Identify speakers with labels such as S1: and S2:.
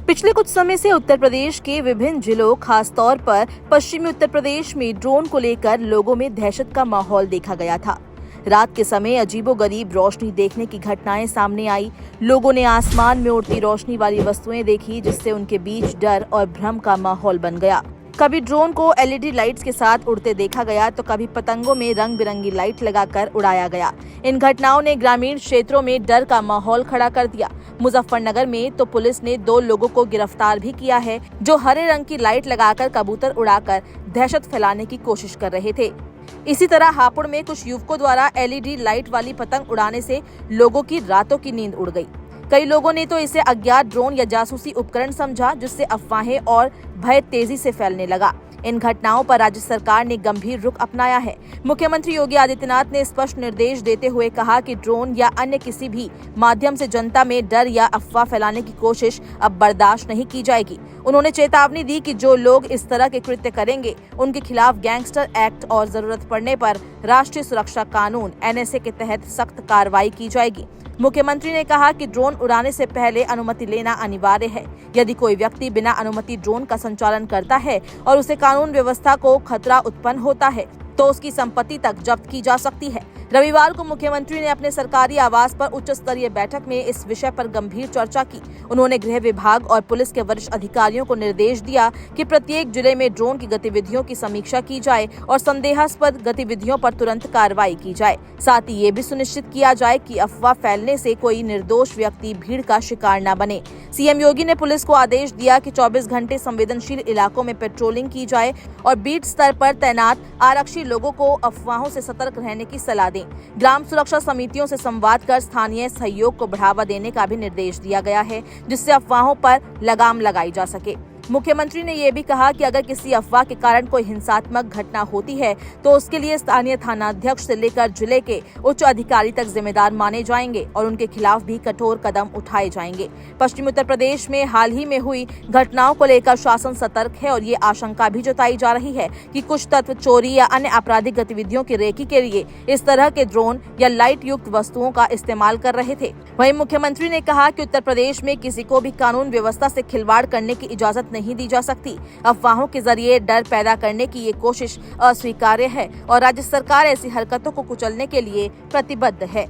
S1: पिछले कुछ समय से उत्तर प्रदेश के विभिन्न जिलों, खासतौर पर पश्चिमी उत्तर प्रदेश में ड्रोन को लेकर लोगों में दहशत का माहौल देखा गया था। रात के समय अजीबोगरीब रोशनी देखने की घटनाएं सामने आई। लोगों ने आसमान में उड़ती रोशनी वाली वस्तुएं देखी, जिससे उनके बीच डर और भ्रम का माहौल बन गया। कभी ड्रोन को एलईडी लाइट्स के साथ उड़ते देखा गया, तो कभी पतंगों में रंग बिरंगी लाइट लगाकर उड़ाया गया। इन घटनाओं ने ग्रामीण क्षेत्रों में डर का माहौल खड़ा कर दिया। मुजफ्फरनगर में तो पुलिस ने 2 लोगों को गिरफ्तार भी किया है, जो हरे रंग की लाइट लगाकर कबूतर उड़ाकर दहशत फैलाने की कोशिश कर रहे थे। इसी तरह हापुड़ में कुछ युवकों द्वारा एलईडी लाइट वाली पतंग उड़ाने से लोगों की रातों की नींद उड़ गई। कई लोगों ने तो इसे अज्ञात ड्रोन या जासूसी उपकरण समझा, जिससे अफवाहें और भय तेजी से फैलने लगा। इन घटनाओं पर राज्य सरकार ने गंभीर रुख अपनाया है। मुख्यमंत्री योगी आदित्यनाथ ने स्पष्ट निर्देश देते हुए कहा कि ड्रोन या अन्य किसी भी माध्यम से जनता में डर या अफवाह फैलाने की कोशिश अब बर्दाश्त नहीं की जाएगी। उन्होंने चेतावनी दी कि जो लोग इस तरह के कृत्य करेंगे, उनके खिलाफ गैंगस्टर एक्ट और जरूरत पड़ने पर राष्ट्रीय सुरक्षा कानून (NSA) के तहत सख्त कार्रवाई की जाएगी। मुख्यमंत्री ने कहा कि ड्रोन उड़ाने से पहले अनुमति लेना अनिवार्य है। यदि कोई व्यक्ति बिना अनुमति ड्रोन का संचालन करता है और उसे कानून व्यवस्था को खतरा उत्पन्न होता है, तो उसकी संपत्ति तक जब्त की जा सकती है। रविवार को मुख्यमंत्री ने अपने सरकारी आवास पर उच्च स्तरीय बैठक में इस विषय पर गंभीर चर्चा की। उन्होंने गृह विभाग और पुलिस के वरिष्ठ अधिकारियों को निर्देश दिया कि प्रत्येक जिले में ड्रोन की गतिविधियों की समीक्षा की जाए और संदेहास्पद गतिविधियों पर तुरंत कार्रवाई की जाए। साथ ही ये भी सुनिश्चित किया जाए कि अफवाह फैलने से कोई निर्दोष व्यक्ति भीड़ का शिकार न बने। सीएम योगी ने पुलिस को आदेश दिया कि 24 घंटे संवेदनशील इलाकों में पेट्रोलिंग की जाए और बीट स्तर पर तैनात आरक्षी लोगों को अफवाहों से सतर्क रहने की सलाह दें। ग्राम सुरक्षा समितियों से संवाद कर स्थानीय सहयोग को बढ़ावा देने का भी निर्देश दिया गया है, जिससे अफवाहों पर लगाम लगाई जा सके। मुख्यमंत्री ने यह भी कहा कि अगर किसी अफवाह के कारण कोई हिंसात्मक घटना होती है, तो उसके लिए स्थानीय थानाध्यक्ष से लेकर जिले के उच्च अधिकारी तक जिम्मेदार माने जाएंगे और उनके खिलाफ भी कठोर कदम उठाए जाएंगे। पश्चिमी उत्तर प्रदेश में हाल ही में हुई घटनाओं को लेकर शासन सतर्क है और ये आशंका भी जताई जा रही है कि कुछ तत्व चोरी या अन्य आपराधिक गतिविधियों की रेकी के लिए इस तरह के ड्रोन या लाइट युक्त वस्तुओं का इस्तेमाल कर रहे थे। वहीं मुख्यमंत्री ने कहा कि उत्तर प्रदेश में किसी को भी कानून व्यवस्था से खिलवाड़ करने की इजाजत नहीं दी जा सकती। अफवाहों के जरिए डर पैदा करने की ये कोशिश अस्वीकार्य है और राज्य सरकार ऐसी हरकतों को कुचलने के लिए प्रतिबद्ध है।